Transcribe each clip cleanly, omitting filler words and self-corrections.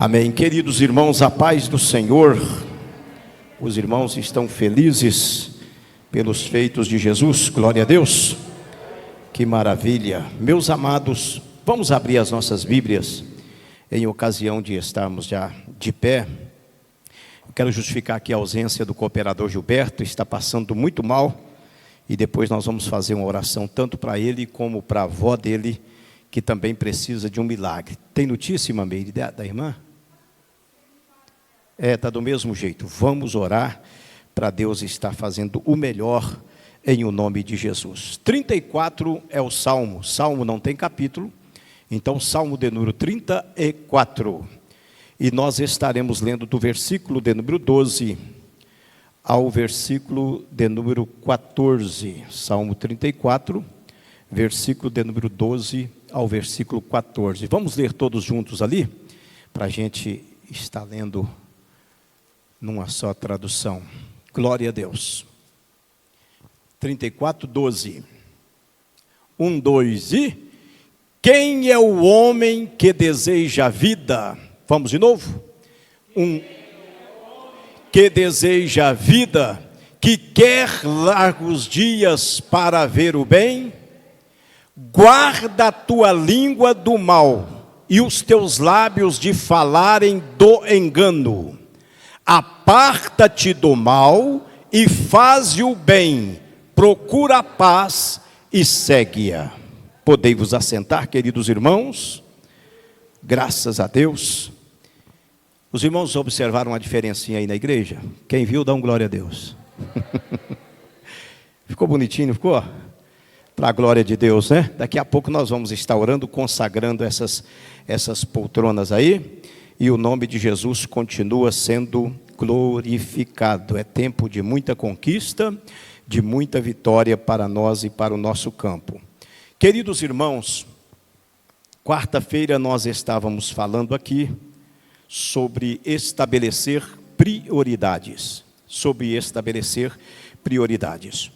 Amém. Queridos irmãos, a paz do Senhor. Os irmãos estão felizes pelos feitos de Jesus, glória a Deus. Que maravilha. Meus amados, vamos abrir as nossas Bíblias em ocasião de estarmos já de pé. Eu quero justificar aqui a ausência do cooperador Gilberto, está passando muito mal, e depois nós vamos fazer uma oração tanto para ele como para a avó dele, que também precisa de um milagre. Tem notícia, Mameire, da irmã? Está do mesmo jeito. Vamos orar para Deus estar fazendo o melhor em o nome de Jesus. 34 é o Salmo. Salmo não tem capítulo, então Salmo de número 34. E nós estaremos lendo do versículo de número 12 ao versículo de número 14. Salmo 34, versículo de número 12 ao versículo 14. Vamos ler todos juntos ali, para a gente estar lendo numa só tradução. Glória a Deus. 34, 12. 1, 2 e... Quem é o homem que deseja a vida? Vamos de novo? Que deseja a vida, que quer largos dias para ver o bem? Guarda a tua língua do mal e os teus lábios de falarem do engano. Aparta-te do mal e faze o bem, procura a paz e segue-a. Podei-vos assentar, queridos irmãos? Graças a Deus. Os irmãos observaram a diferencinha aí na igreja? Quem viu, dá um glória a Deus. Ficou bonitinho, ficou? Para a glória de Deus, né? Daqui a pouco nós vamos estar orando, consagrando essas poltronas aí. E o nome de Jesus continua sendo glorificado. É tempo de muita conquista, de muita vitória para nós e para o nosso campo. Queridos irmãos, quarta-feira nós estávamos falando aqui sobre estabelecer prioridades. Sobre estabelecer prioridades.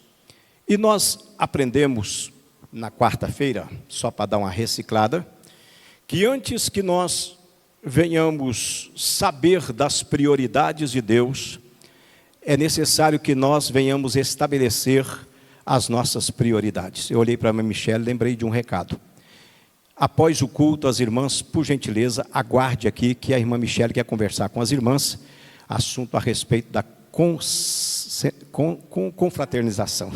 E nós aprendemos na quarta-feira, só para dar uma reciclada, que antes que nós venhamos saber das prioridades de Deus, é necessário que nós venhamos estabelecer as nossas prioridades. Eu olhei para a irmã Michele e lembrei de um recado. Após o culto, as irmãs, por gentileza, aguarde aqui que a irmã Michele quer conversar com as irmãs, assunto a respeito da confraternização,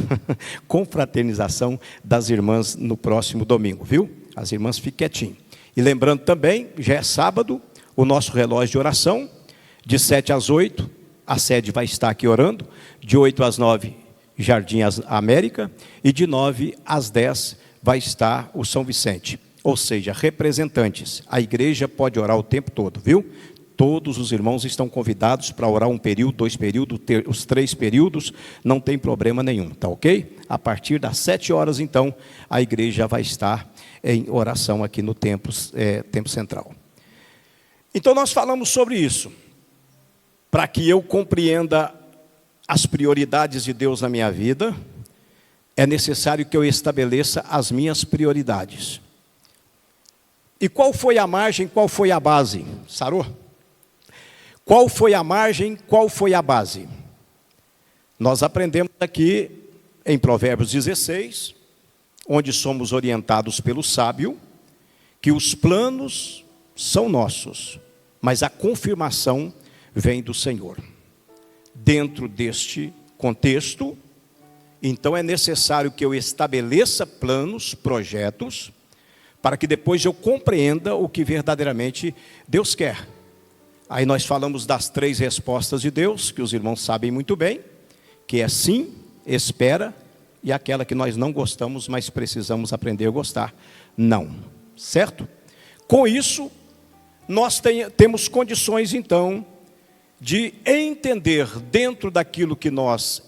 confraternização das irmãs no próximo domingo, viu? As irmãs fiquem quietinhas. E lembrando também, já é sábado, o nosso relógio de oração, de 7 às 8, a sede vai estar aqui orando, de 8 às 9, Jardim América, e de 9 às 10 vai estar o São Vicente. Ou seja, representantes, a igreja pode orar o tempo todo, viu? Todos os irmãos estão convidados para orar 1 período, 2 períodos, os 3 períodos, não tem problema nenhum, tá ok? A partir das 7 horas, então, a igreja vai estar em oração aqui no templo central. Então nós falamos sobre isso, para que eu compreenda as prioridades de Deus na minha vida, é necessário que eu estabeleça as minhas prioridades. E qual foi a margem, qual foi a base? Sarou? Qual foi a margem, qual foi a base? Nós aprendemos aqui em Provérbios 16, onde somos orientados pelo sábio, que os planos são nossos, mas a confirmação vem do Senhor. Dentro deste contexto, então é necessário que eu estabeleça planos, projetos, para que depois eu compreenda o que verdadeiramente Deus quer. Aí nós falamos das 3 respostas de Deus, que os irmãos sabem muito bem, que é sim, espera, e aquela que nós não gostamos, mas precisamos aprender a gostar, não, certo? Com isso, nós temos condições então, de entender dentro daquilo que nós,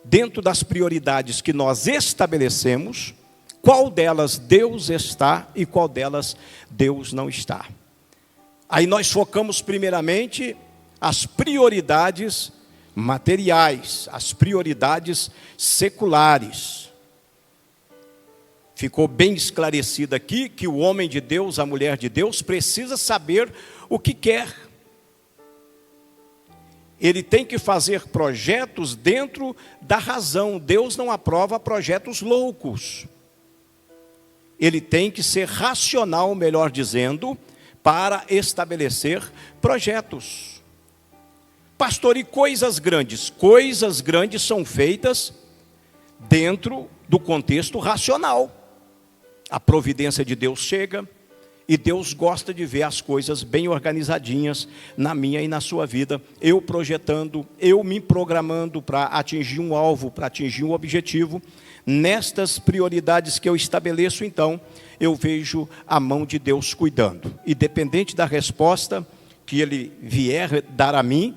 dentro das prioridades que nós estabelecemos, qual delas Deus está e qual delas Deus não está. Aí nós focamos primeiramente as prioridades materiais, as prioridades seculares. Ficou bem esclarecido aqui que o homem de Deus, a mulher de Deus, precisa saber o que quer. Ele tem que fazer projetos dentro da razão. Deus não aprova projetos loucos. Ele tem que ser racional, melhor dizendo, para estabelecer projetos. Pastor, e coisas grandes? Coisas grandes são feitas dentro do contexto racional. A providência de Deus chega e Deus gosta de ver as coisas bem organizadinhas na minha e na sua vida. Eu projetando, eu me programando para atingir um alvo, para atingir um objetivo. Nestas prioridades que eu estabeleço, então, eu vejo a mão de Deus cuidando. Independente da resposta que Ele vier dar a mim,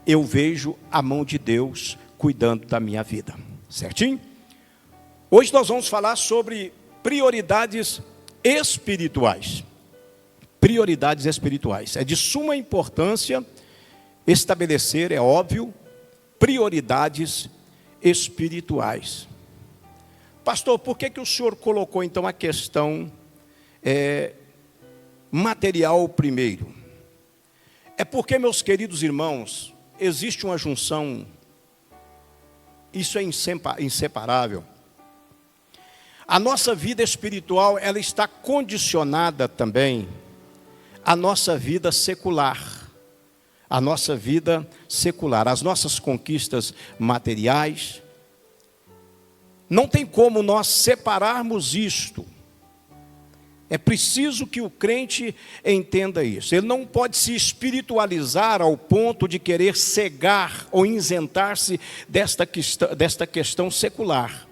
eu vejo a mão de Deus cuidando da minha vida. Certinho? Hoje nós vamos falar sobre prioridades espirituais. Prioridades espirituais. É de suma importância estabelecer, é óbvio, prioridades espirituais. Pastor, por que o senhor colocou então a questão material primeiro? É porque, meus queridos irmãos, existe uma junção, isso é inseparável. A nossa vida espiritual, ela está condicionada também à nossa vida secular. A nossa vida secular, as nossas conquistas materiais. Não tem como nós separarmos isto. É preciso que o crente entenda isso. Ele não pode se espiritualizar ao ponto de querer cegar ou isentar-se desta questão secular.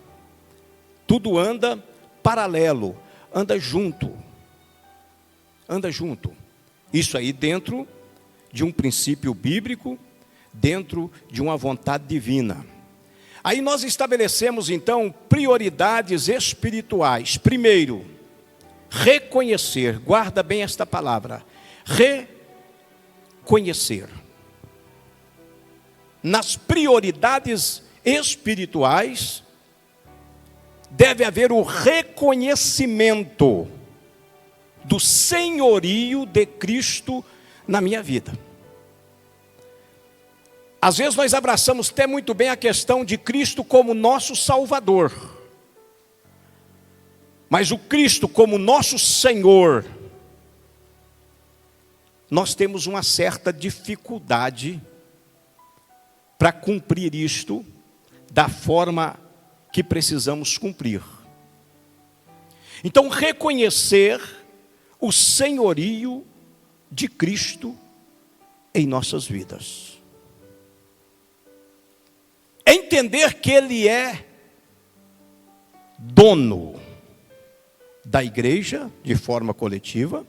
Tudo anda paralelo, anda junto. Anda junto. Isso aí dentro de um princípio bíblico, dentro de uma vontade divina. Aí nós estabelecemos então prioridades espirituais. Primeiro, reconhecer, guarda bem esta palavra, reconhecer. Nas prioridades espirituais, deve haver o reconhecimento do senhorio de Cristo na minha vida. Às vezes nós abraçamos até muito bem a questão de Cristo como nosso Salvador. Mas o Cristo como nosso Senhor, nós temos uma certa dificuldade para cumprir isto da forma que precisamos cumprir. Então, reconhecer o senhorio de Cristo em nossas vidas. Entender que Ele é dono da igreja de forma coletiva,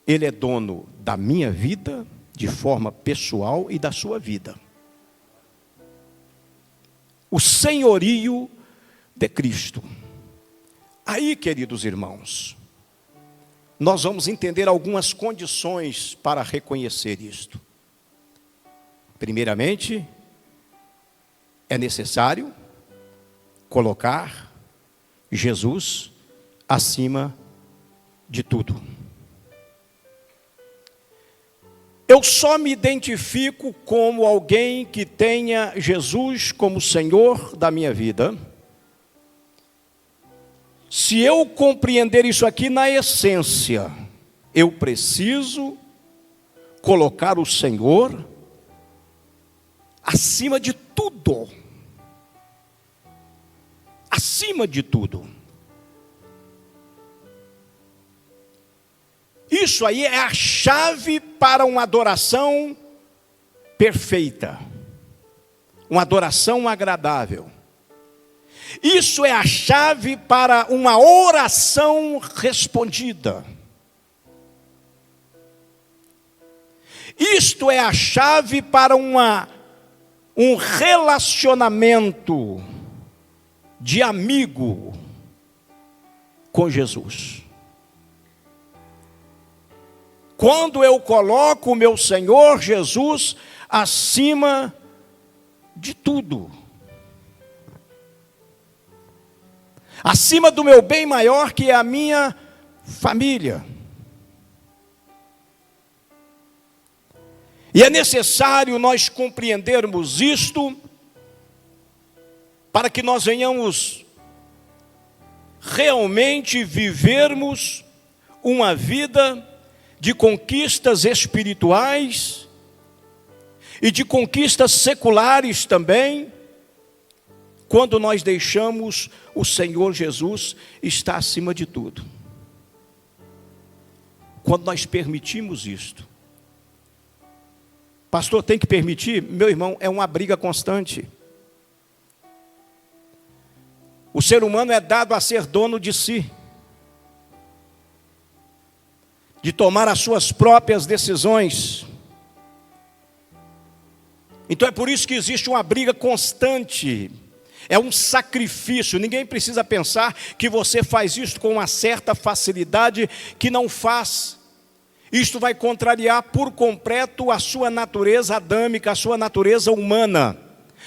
Ele é dono da minha vida de forma pessoal e da sua vida. O senhorio de Cristo. Aí, queridos irmãos, nós vamos entender algumas condições para reconhecer isto. Primeiramente, é necessário colocar Jesus acima de tudo. Eu só me identifico como alguém que tenha Jesus como Senhor da minha vida se eu compreender isso aqui na essência. Eu preciso colocar o Senhor acima de tudo. Acima de tudo. Isso aí é a chave para uma adoração perfeita. Uma adoração agradável. Isso é a chave para uma oração respondida. Isto é a chave para um relacionamento de amigo com Jesus. Quando eu coloco o meu Senhor Jesus acima de tudo. acima do meu bem maior, que é a minha família. E é necessário nós compreendermos isto, para que nós venhamos realmente vivermos uma vida de conquistas espirituais e de conquistas seculares também, quando nós deixamos o Senhor Jesus estar acima de tudo. Quando nós permitimos isto. Pastor, tem que permitir? Meu irmão, é uma briga constante. O ser humano é dado a ser dono de si, de tomar as suas próprias decisões. Então é por isso que existe uma briga constante, é um sacrifício. Ninguém precisa pensar que você faz isso com uma certa facilidade, que não faz. Isto vai contrariar por completo a sua natureza adâmica, a sua natureza humana.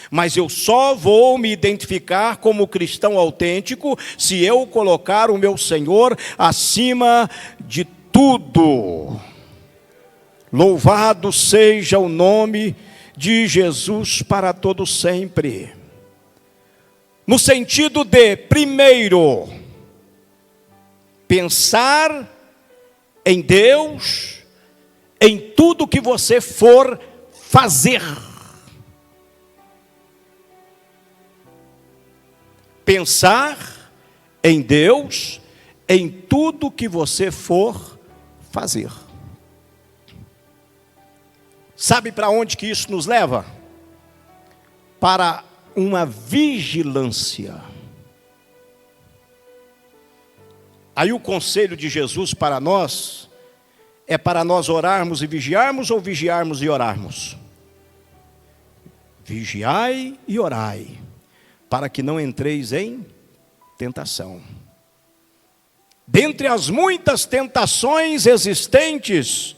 Mas eu só vou me identificar como cristão autêntico se eu colocar o meu Senhor acima de tudo. Louvado seja o nome de Jesus para todo sempre. No sentido de, primeiro, pensar em Deus, em tudo que você for fazer. Pensar em Deus, em tudo que você for fazer. Sabe para onde que isso nos leva? Para uma vigilância. Aí o conselho de Jesus para nós, é para nós orarmos e vigiarmos, ou vigiarmos e orarmos? Vigiai e orai, para que não entreis em tentação. Dentre as muitas tentações existentes,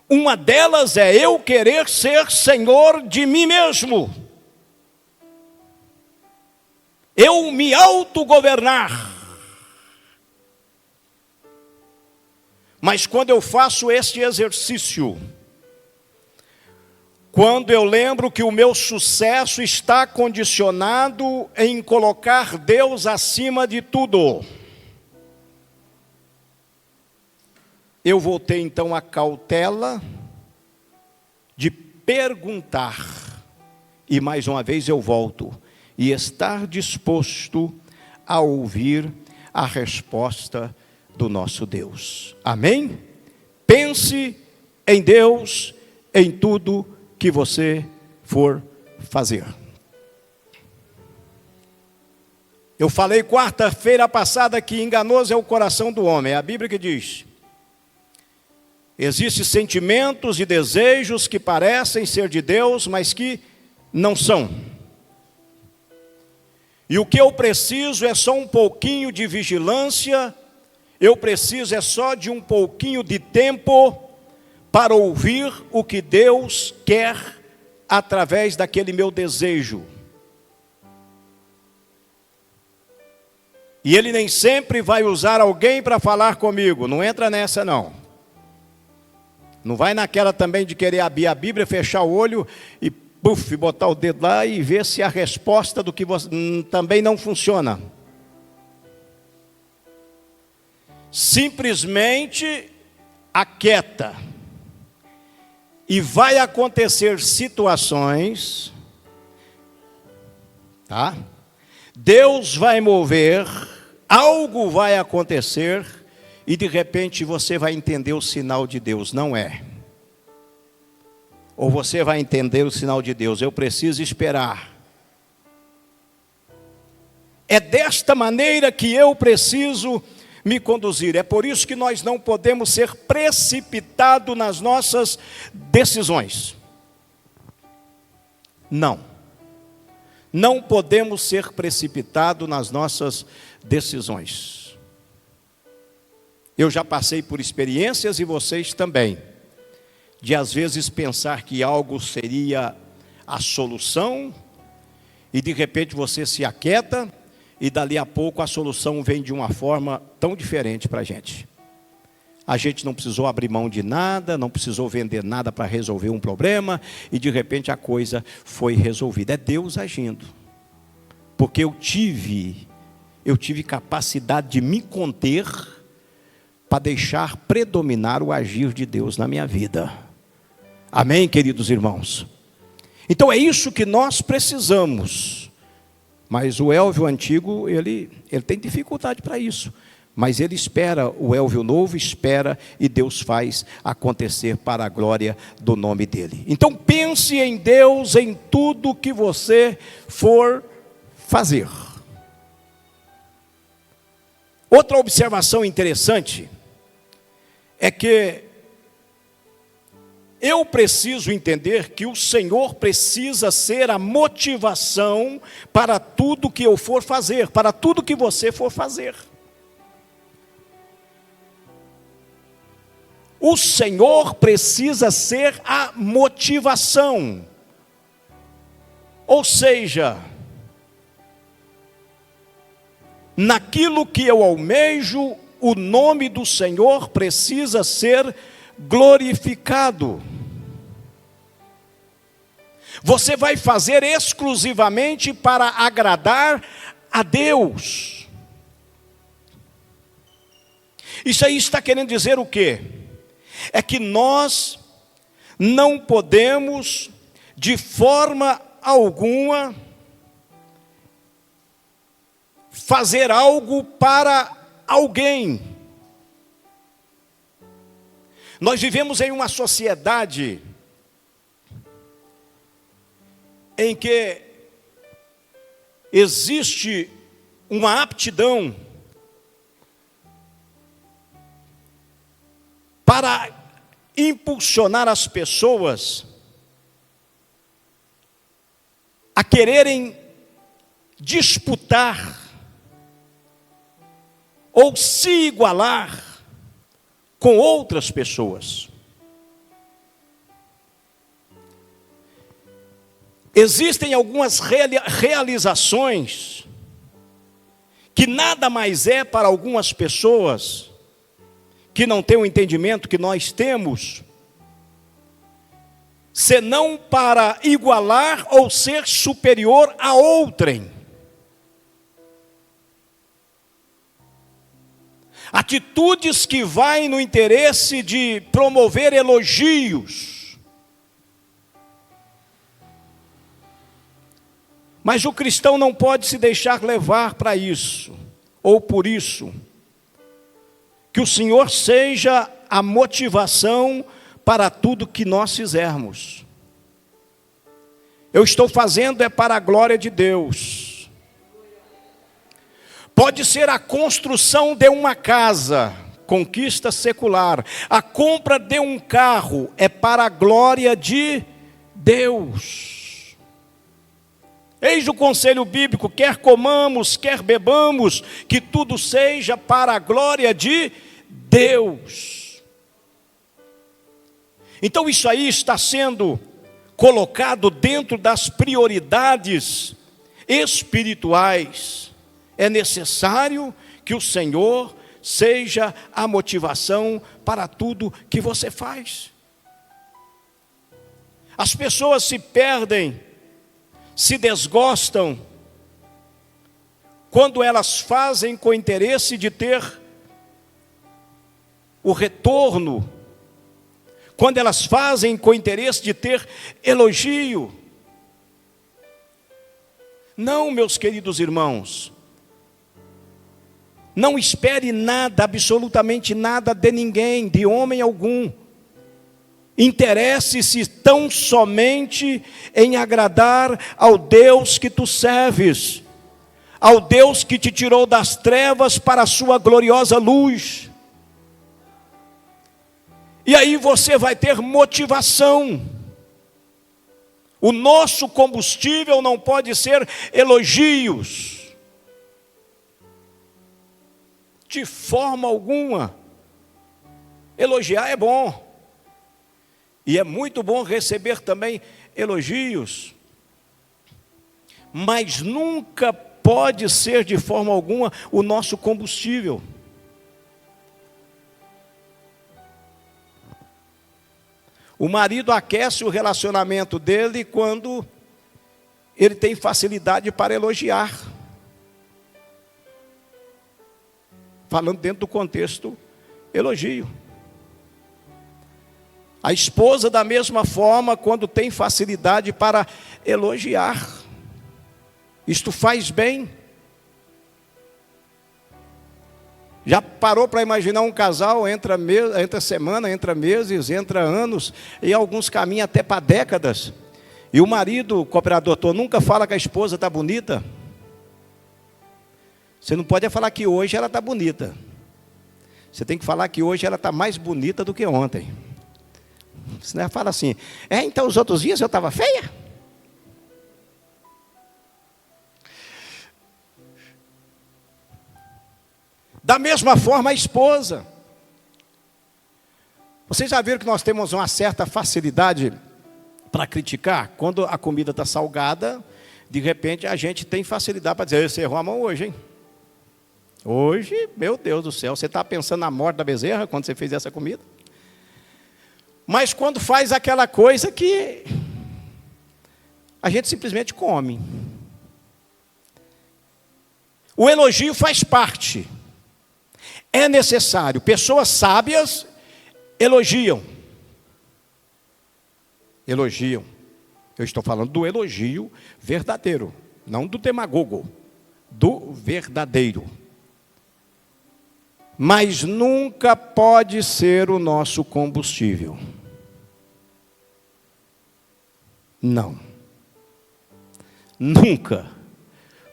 uma delas é eu querer ser senhor de mim mesmo. Eu me autogovernar. Mas quando eu faço este exercício, quando eu lembro que o meu sucesso está condicionado em colocar Deus acima de tudo, eu vou ter então a cautela de perguntar, e mais uma vez eu volto, e estar disposto a ouvir a resposta do nosso Deus. Amém? Pense em Deus em tudo que você for fazer. Eu falei quarta-feira passada que enganoso é o coração do homem. É a Bíblia que diz: existem sentimentos e desejos que parecem ser de Deus, mas que não são. E o que eu preciso é só um pouquinho de vigilância, eu preciso é só de um pouquinho de tempo para ouvir o que Deus quer através daquele meu desejo. E Ele nem sempre vai usar alguém para falar comigo, não entra nessa não. Não vai naquela também de querer abrir a Bíblia, fechar o olho e botar o dedo lá e ver se a resposta do que você também não funciona. Simplesmente aquieta. E vai acontecer situações, tá? Deus vai mover, algo vai acontecer, e de repente você vai entender o sinal de Deus, não é? Ou você vai entender o sinal de Deus, eu preciso esperar. É desta maneira que eu preciso me conduzir. É por isso que nós não podemos ser precipitados nas nossas decisões. Não podemos ser precipitados nas nossas decisões. Eu já passei por experiências e vocês também, de às vezes pensar que algo seria a solução, e de repente você se aquieta, e dali a pouco a solução vem de uma forma tão diferente para a gente. A gente não precisou abrir mão de nada, não precisou vender nada para resolver um problema, e de repente a coisa foi resolvida. É Deus agindo. Porque eu tive capacidade de me conter para deixar predominar o agir de Deus na minha vida. Amém, queridos irmãos? Então é isso que nós precisamos. Mas o Elvio antigo, ele tem dificuldade para isso. Mas ele espera, o Elvio novo espera, e Deus faz acontecer para a glória do nome dele. Então pense em Deus em tudo que você for fazer. Outra observação interessante é que eu preciso entender que o Senhor precisa ser a motivação para tudo que eu for fazer, para tudo que você for fazer. O Senhor precisa ser a motivação. Ou seja, naquilo que eu almejo, o nome do Senhor precisa ser glorificado. Você vai fazer exclusivamente para agradar a Deus. Isso aí está querendo dizer o quê? É que nós não podemos, de forma alguma, fazer algo para alguém. Nós vivemos em uma sociedade em que existe uma aptidão para impulsionar as pessoas a quererem disputar ou se igualar com outras pessoas. Existem algumas realizações que nada mais é para algumas pessoas que não têm o entendimento que nós temos, senão para igualar ou ser superior a outrem. Atitudes que vai no interesse de promover elogios. Mas o cristão não pode se deixar levar para isso, ou por isso. Que o Senhor seja a motivação para tudo que nós fizermos. Eu estou fazendo é para a glória de Deus. Pode ser a construção de uma casa, conquista secular. A compra de um carro é para a glória de Deus. Eis o conselho bíblico: quer comamos, quer bebamos, que tudo seja para a glória de Deus. Então isso aí está sendo colocado dentro das prioridades espirituais. É necessário que o Senhor seja a motivação para tudo que você faz. As pessoas se perdem, se desgostam, quando elas fazem com interesse de ter o retorno, quando elas fazem com interesse de ter elogio. Não, meus queridos irmãos, não espere nada, absolutamente nada de ninguém, de homem algum. Interesse-se tão somente em agradar ao Deus que tu serves, ao Deus que te tirou das trevas para a sua gloriosa luz. E aí você vai ter motivação. O nosso combustível não pode ser elogios, de forma alguma. Elogiar é bom, e é muito bom receber também elogios, mas nunca pode ser de forma alguma o nosso combustível. O marido aquece o relacionamento dele quando ele tem facilidade para elogiar. Falando dentro do contexto elogio. A esposa, da mesma forma, quando tem facilidade para elogiar. Isto faz bem. Já parou para imaginar um casal, entra semana, entra meses, entra anos, e alguns caminham até para décadas, e o marido, o cooperador, nunca fala que a esposa está bonita? Você não pode falar que hoje ela está bonita. Você tem que falar que hoje ela está mais bonita do que ontem. Você fala assim, então os outros dias eu estava feia? Da mesma forma a esposa. Vocês já viram que nós temos uma certa facilidade para criticar? Quando a comida está salgada, de repente a gente tem facilidade para dizer, você errou a mão hoje, hein? Hoje, meu Deus do céu, você está pensando na morte da bezerra quando você fez essa comida? Mas quando faz aquela coisa que a gente simplesmente come. O elogio faz parte. É necessário. Pessoas sábias elogiam. Elogiam. Eu estou falando do elogio verdadeiro, não do demagogo, do verdadeiro. Mas nunca pode ser o nosso combustível. Não. Nunca.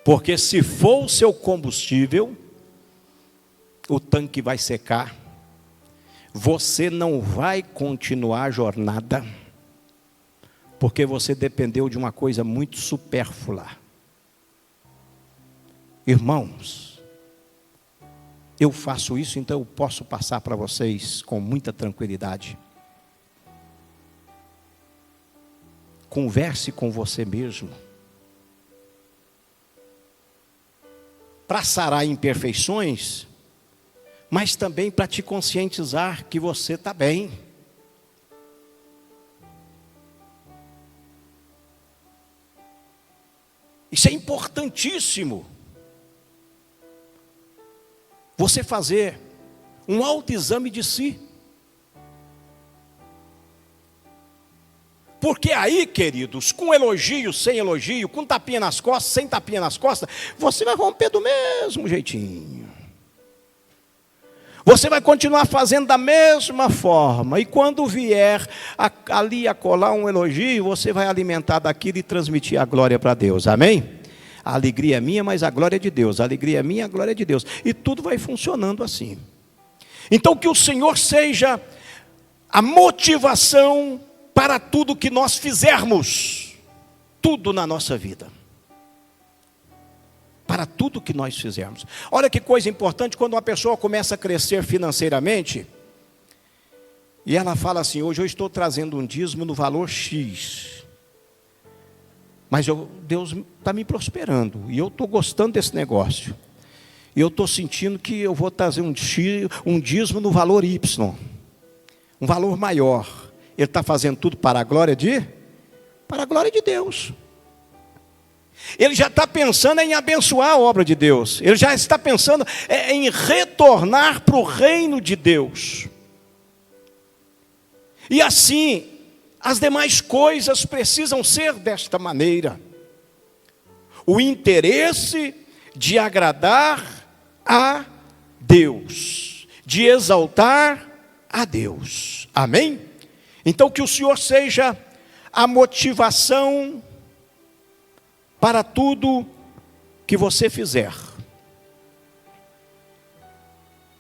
Porque se for o seu combustível, o tanque vai secar, você não vai continuar a jornada, porque você dependeu de uma coisa muito supérflua. Irmãos, eu faço isso, então eu posso passar para vocês com muita tranquilidade. Converse com você mesmo. Para sarar imperfeições, mas também para te conscientizar que você está bem. Isso é importantíssimo. Você fazer um autoexame de si. Porque aí, queridos, com elogio, sem elogio, com tapinha nas costas, sem tapinha nas costas, você vai romper do mesmo jeitinho. Você vai continuar fazendo da mesma forma. E quando vier ali a colar um elogio, você vai alimentar daquilo e transmitir a glória para Deus. Amém? A alegria é minha, mas a glória é de Deus. A alegria é minha, a glória é de Deus. E tudo vai funcionando assim. Então que o Senhor seja a motivação para tudo que nós fizermos. Tudo na nossa vida. Para tudo que nós fizermos. Olha que coisa importante, quando uma pessoa começa a crescer financeiramente, e ela fala assim, hoje eu estou trazendo um dízimo no valor X, mas Deus está me prosperando, e eu estou gostando desse negócio, e eu estou sentindo que eu vou trazer um dízimo no valor Y, um valor maior. Ele está fazendo tudo para a glória de Deus. Ele já está pensando em abençoar a obra de Deus. Ele já está pensando em retornar para o reino de Deus. E assim, as demais coisas precisam ser desta maneira. O interesse de agradar a Deus, de exaltar a Deus. Amém? Então que o Senhor seja a motivação para tudo que você fizer.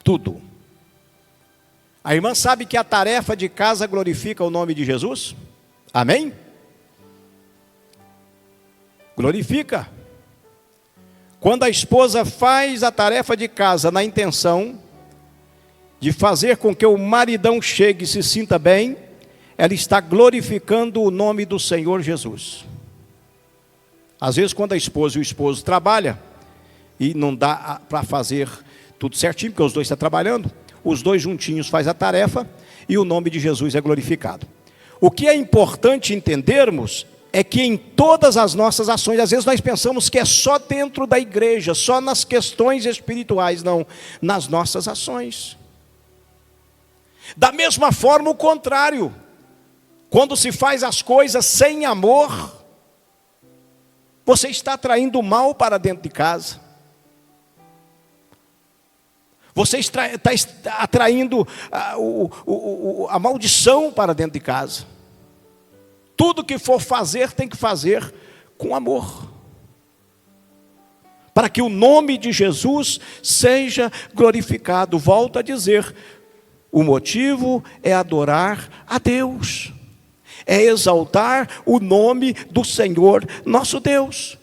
Tudo. A irmã sabe que a tarefa de casa glorifica o nome de Jesus? Amém? Glorifica. Quando a esposa faz a tarefa de casa na intenção de fazer com que o maridão chegue e se sinta bem, ela está glorificando o nome do Senhor Jesus. Às vezes, quando a esposa e o esposo trabalham, e não dá para fazer tudo certinho, porque os dois estão trabalhando, os dois juntinhos faz a tarefa e o nome de Jesus é glorificado. O que é importante entendermos é que em todas as nossas ações, às vezes nós pensamos que é só dentro da igreja, só nas questões espirituais, não, nas nossas ações. Da mesma forma, o contrário, quando se faz as coisas sem amor, você está atraindo o mal para dentro de casa. Você está atraindo a maldição para dentro de casa. Tudo que for fazer, tem que fazer com amor, para que o nome de Jesus seja glorificado. Volto a dizer, o motivo é adorar a Deus, é exaltar o nome do Senhor nosso Deus.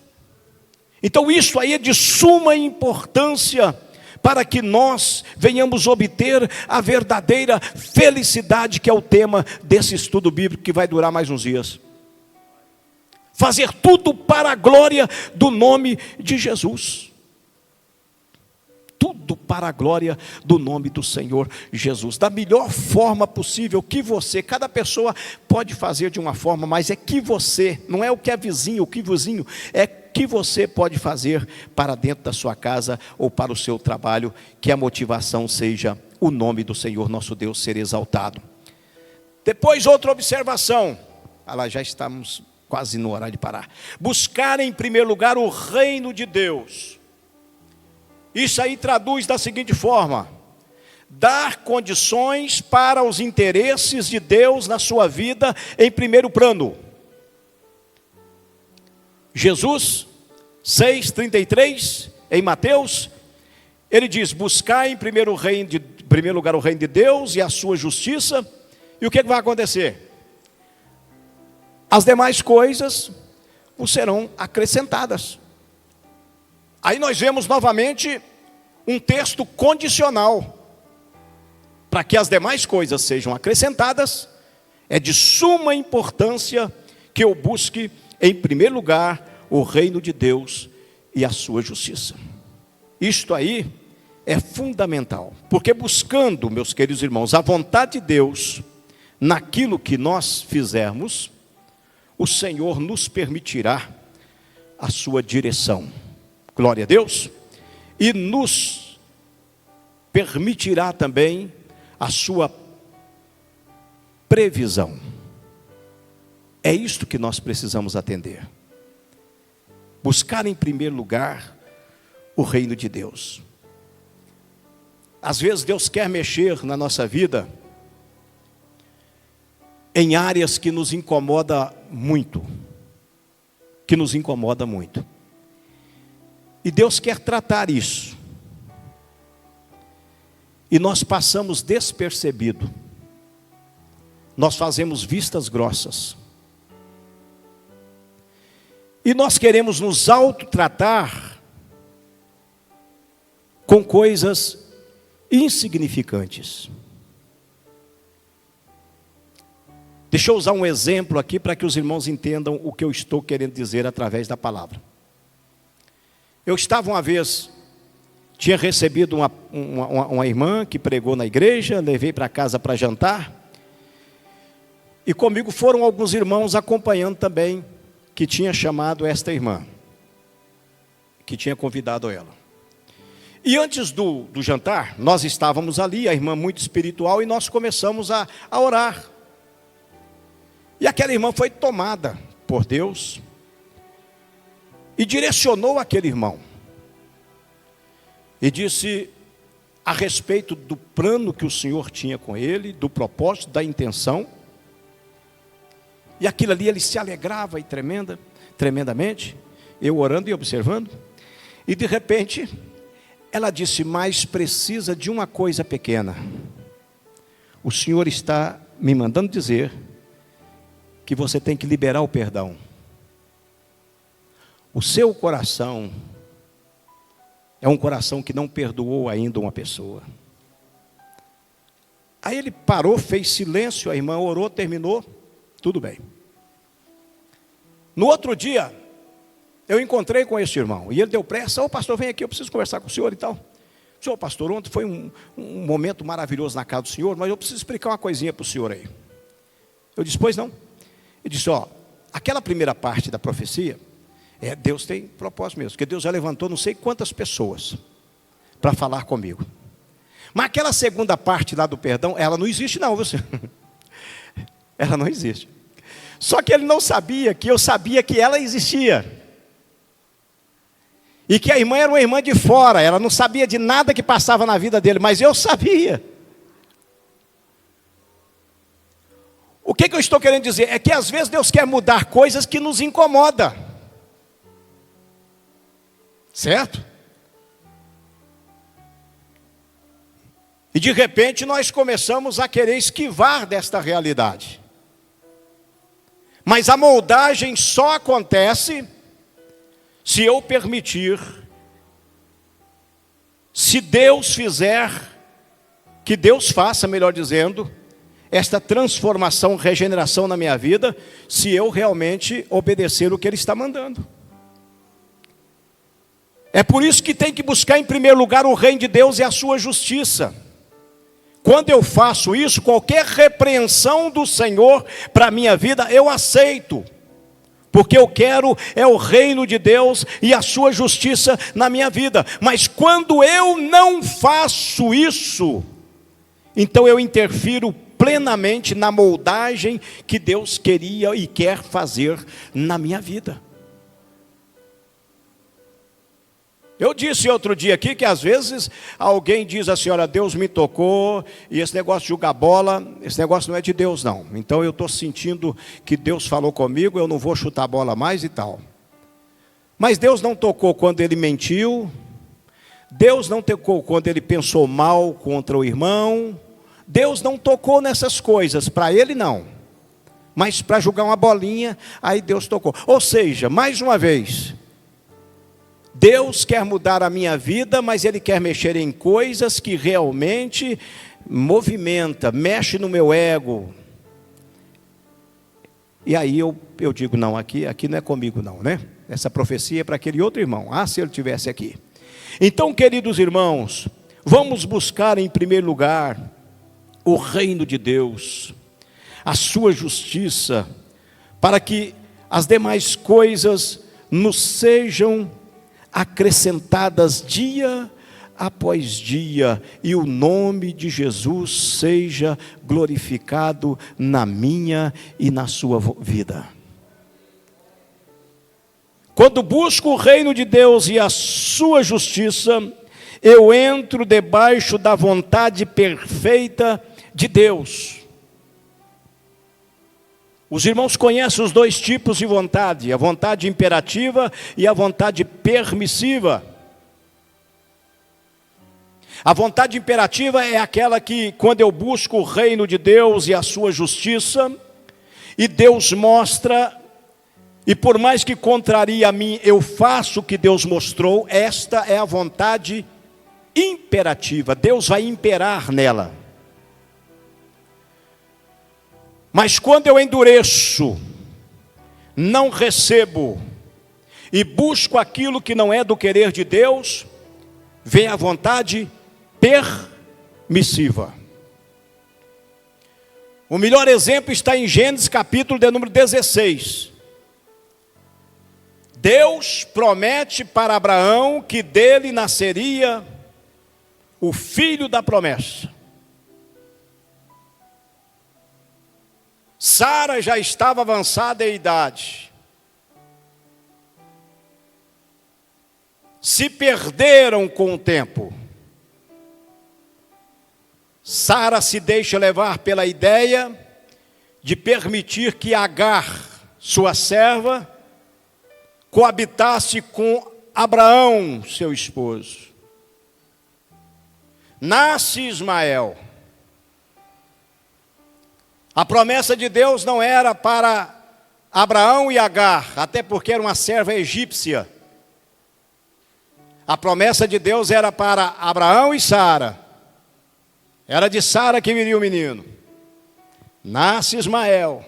Então isso aí é de suma importância, para que nós venhamos obter a verdadeira felicidade, que é o tema desse estudo bíblico, que vai durar mais uns dias. Fazer tudo para a glória do nome de Jesus. Tudo para a glória do nome do Senhor Jesus. Da melhor forma possível, que você, cada pessoa pode fazer de uma forma, mas é que você, não é o que é vizinho, o que vizinho, é que você pode fazer para dentro da sua casa ou para o seu trabalho, que a motivação seja o nome do Senhor nosso Deus ser exaltado. Depois outra observação, lá já estamos quase no horário de parar. Buscar em primeiro lugar o reino de Deus. Isso aí traduz da seguinte forma: dar condições para os interesses de Deus na sua vida em primeiro plano. Jesus 6,33, em Mateus, ele diz: buscar em primeiro lugar o reino de Deus e a sua justiça, e o que vai acontecer? As demais coisas vos serão acrescentadas. Aí nós vemos novamente um texto condicional. Para que as demais coisas sejam acrescentadas, é de suma importância que eu busque em primeiro lugar o reino de Deus e a sua justiça. Isto aí é fundamental, porque buscando, meus queridos irmãos, a vontade de Deus naquilo que nós fizermos, o Senhor nos permitirá a sua direção. Glória a Deus. E nos permitirá também a sua previsão. É isto que nós precisamos atender. Buscar em primeiro lugar o reino de Deus. Às vezes Deus quer mexer na nossa vida em áreas que nos incomoda muito. E Deus quer tratar isso. E nós passamos despercebido. Nós fazemos vistas grossas. E nós queremos nos autotratar com coisas insignificantes. Deixa eu usar um exemplo aqui para que os irmãos entendam o que eu estou querendo dizer através da palavra. Eu estava uma vez, tinha recebido uma irmã que pregou na igreja, levei para casa para jantar, e comigo foram alguns irmãos acompanhando também, que tinha chamado esta irmã, que tinha convidado ela. E antes do jantar, nós estávamos ali, a irmã muito espiritual, e nós começamos a orar. E aquela irmã foi tomada por Deus e direcionou aquele irmão. E disse a respeito do plano que o Senhor tinha com ele, do propósito, da intenção. E aquilo ali ele se alegrava e tremendamente, eu orando e observando. E de repente, ela disse: mas precisa de uma coisa pequena. O Senhor está me mandando dizer que você tem que liberar o perdão. O seu coração é um coração que não perdoou ainda uma pessoa. Aí ele parou, fez silêncio, a irmã orou, terminou, tudo bem. No outro dia, eu encontrei com esse irmão, e ele deu pressa, ô pastor, vem aqui, eu preciso conversar com o senhor e tal. Senhor pastor, ontem foi um momento maravilhoso na casa do senhor, mas eu preciso explicar uma coisinha para o senhor aí. Eu disse, pois não. Ele disse, aquela primeira parte da profecia, Deus tem propósito mesmo, porque Deus já levantou não sei quantas pessoas para falar comigo. Mas aquela segunda parte lá do perdão, ela não existe não, você. Ela não existe. Só que ele não sabia que eu sabia que ela existia. E que a irmã era uma irmã de fora, ela não sabia de nada que passava na vida dele, mas eu sabia. O que eu estou querendo dizer? É que às vezes Deus quer mudar coisas que nos incomodam. Certo? E de repente nós começamos a querer esquivar desta realidade. Mas a moldagem só acontece se eu permitir, se Deus fizer, que Deus faça, melhor dizendo, esta transformação, regeneração na minha vida, se eu realmente obedecer o que Ele está mandando. É por isso que tem que buscar em primeiro lugar o reino de Deus e a sua justiça. Quando eu faço isso, qualquer repreensão do Senhor para a minha vida, eu aceito. Porque eu quero o reino de Deus e a sua justiça na minha vida. Mas quando eu não faço isso, então eu interfiro plenamente na moldagem que Deus queria e quer fazer na minha vida. Eu disse outro dia aqui que às vezes alguém diz assim, olha, Deus me tocou, e esse negócio de jogar bola, esse negócio não é de Deus não. Então eu estou sentindo que Deus falou comigo, eu não vou chutar a bola mais e tal. Mas Deus não tocou quando ele mentiu, Deus não tocou quando ele pensou mal contra o irmão, Deus não tocou nessas coisas, para ele não. Mas para jogar uma bolinha, aí Deus tocou. Ou seja, mais uma vez, Deus quer mudar a minha vida, mas Ele quer mexer em coisas que realmente movimenta, mexe no meu ego. E aí eu digo, não, aqui não é comigo não, né? Essa profecia é para aquele outro irmão. Ah, se ele estivesse aqui. Então, queridos irmãos, vamos buscar em primeiro lugar o reino de Deus, a sua justiça, para que as demais coisas nos sejam acrescentadas dia após dia, e o nome de Jesus seja glorificado na minha e na sua vida. Quando busco o reino de Deus e a sua justiça, eu entro debaixo da vontade perfeita de Deus. Os irmãos conhecem os dois tipos de vontade, a vontade imperativa e a vontade permissiva. A vontade imperativa é aquela que, quando eu busco o reino de Deus e a sua justiça, e Deus mostra, e por mais que contrarie a mim, eu faço o que Deus mostrou, esta é a vontade imperativa, Deus vai imperar nela. Mas quando eu endureço, não recebo, e busco aquilo que não é do querer de Deus, vem a vontade permissiva. O melhor exemplo está em Gênesis capítulo de número 16. Deus promete para Abraão que dele nasceria o filho da promessa. Sara já estava avançada em idade. Se perderam com o tempo. Sara se deixa levar pela ideia de permitir que Agar, sua serva, coabitasse com Abraão, seu esposo. Nasce Ismael. A promessa de Deus não era para Abraão e Agar, até porque era uma serva egípcia. A promessa de Deus era para Abraão e Sara. Era de Sara que viria o menino. Nasce Ismael.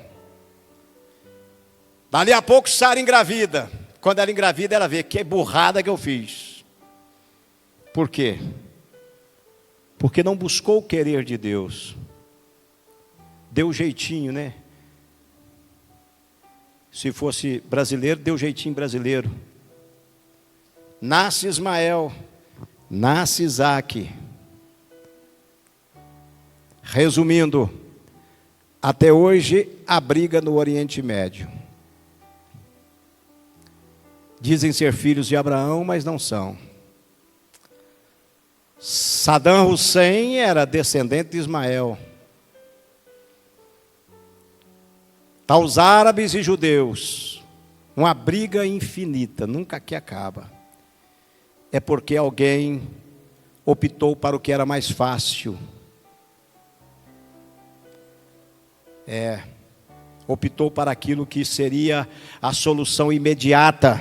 Dali a pouco Sara engravida. Quando ela engravida, ela vê que burrada que eu fiz. Por quê? Porque não buscou o querer de Deus. Deu jeitinho, né? Se fosse brasileiro, deu jeitinho brasileiro. Nasce Ismael, nasce Isaque. Resumindo, até hoje a briga no Oriente Médio. Dizem ser filhos de Abraão, mas não são. Saddam Hussein era descendente de Ismael. Tá os árabes e judeus, uma briga infinita, nunca que acaba. É porque alguém optou para o que era mais fácil. Optou para aquilo que seria a solução imediata.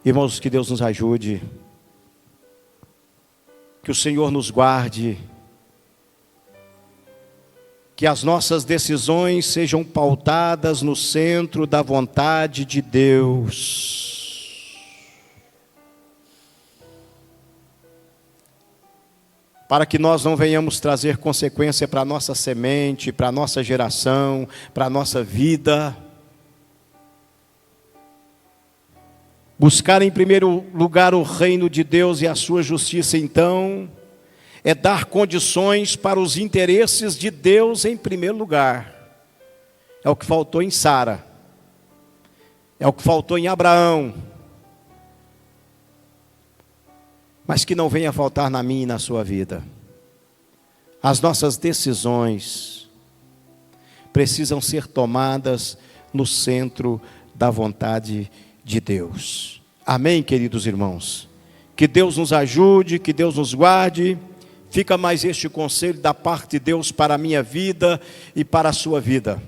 Irmãos, que Deus nos ajude, que o Senhor nos guarde, que as nossas decisões sejam pautadas no centro da vontade de Deus. Para que nós não venhamos trazer consequência para a nossa semente, para a nossa geração, para a nossa vida. Buscar em primeiro lugar o reino de Deus e a sua justiça, então, é dar condições para os interesses de Deus em primeiro lugar. É o que faltou em Sara. É o que faltou em Abraão. Mas que não venha faltar na minha e na sua vida. As nossas decisões precisam ser tomadas no centro da vontade de Deus. Amém, queridos irmãos? Que Deus nos ajude, que Deus nos guarde. Fica mais este conselho da parte de Deus para a minha vida e para a sua vida.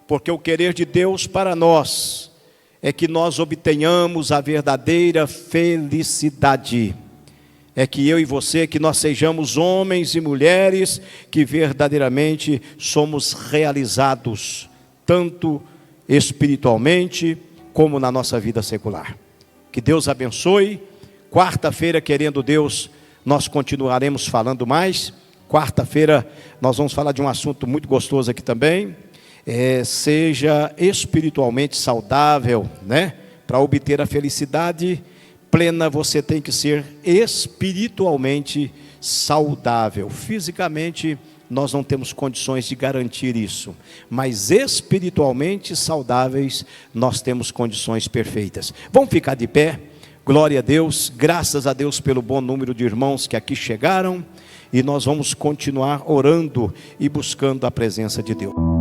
Porque o querer de Deus para nós é que nós obtenhamos a verdadeira felicidade. É que eu e você, que nós sejamos homens e mulheres que verdadeiramente somos realizados, tanto espiritualmente como na nossa vida secular. Que Deus abençoe. Quarta-feira, querendo Deus, nós continuaremos falando mais. Quarta-feira nós vamos falar de um assunto muito gostoso aqui também. Seja espiritualmente saudável, né? Para obter a felicidade plena, você tem que ser espiritualmente saudável. Fisicamente, nós não temos condições de garantir isso, mas espiritualmente saudáveis, nós temos condições perfeitas. Vamos ficar de pé. Glória a Deus, graças a Deus pelo bom número de irmãos que aqui chegaram, e nós vamos continuar orando e buscando a presença de Deus.